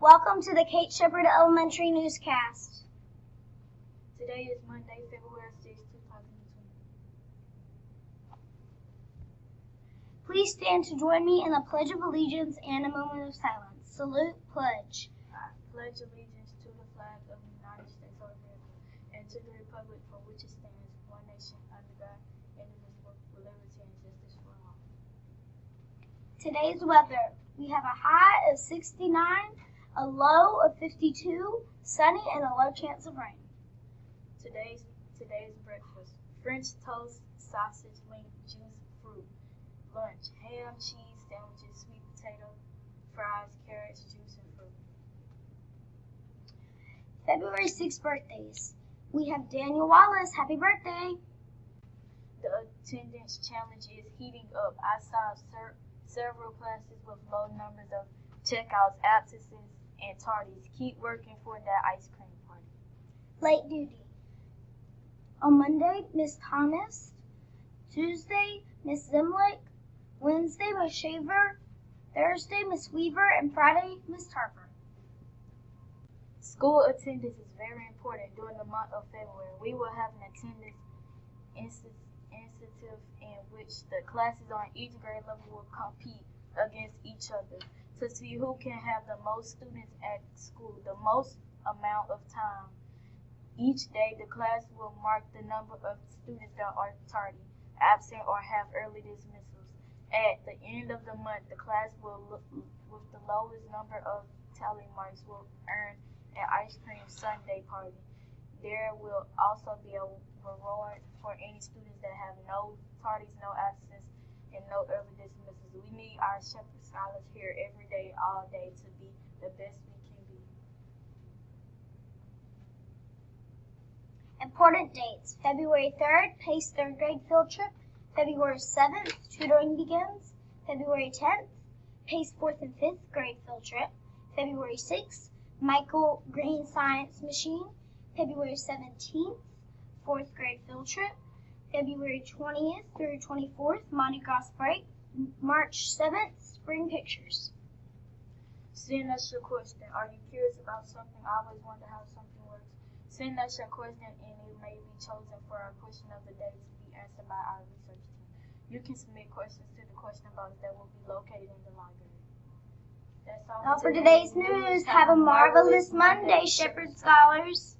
Welcome to the Kate Shepherd Elementary Newscast. Today is Monday, February 6, 2020. Please stand to join me in the Pledge of Allegiance and a moment of silence. Salute, pledge. I pledge allegiance to the flag of the United States of America and to the republic for which it stands, one nation, under God, indivisible, with liberty and justice for all. Today's weather. We have a high of 69, a low of 52, sunny, and a low chance of rain. Today's breakfast: French toast, sausage, link, juice, fruit. Lunch: ham, cheese, sandwiches, sweet potato, fries, carrots, juice, and fruit. February 6 birthdays. We have Daniel Wallace. Happy birthday. The attendance challenge is heating up. I saw several classes with low numbers of checkouts, absences, and tardies. Keep working for that ice cream party. Late duty. On Monday, Miss Thomas. Tuesday, Miss Zimlick. Wednesday, Miss Shaver. Thursday, Miss Weaver. And Friday, Miss Tarver. School attendance is very important during the month of February. We will have an attendance initiative in which the classes on each grade level will compete against each other to see who can have the most students at school, the most amount of time. Each day, the class will mark the number of students that are tardy, absent, or have early dismissals. At the end of the month, the class with the lowest number of tally marks will earn an ice cream sundae party. There will also be a reward for any students that have no tardies, no absence, and no early dismissals. We need our Shepherd Scholars here every day, all day, to be the best we can be. Important dates. February 3rd, PACE 3rd grade field trip. February 7th, tutoring begins. February 10th, PACE 4th and 5th grade field trip. February 6th, Michael Green Science Machine. February 17th, 4th grade field trip. February 20th through 24th, Mardi Gras break. March 7th, spring pictures. Send us your question. Are you curious about something? I always wonder how something works. Send us your question and it may be chosen for our question of the day to be answered by our research team. You can submit questions to the question box that will be located in the library. That's all For today's news. Have a marvelous Monday, Shepherd Scholars.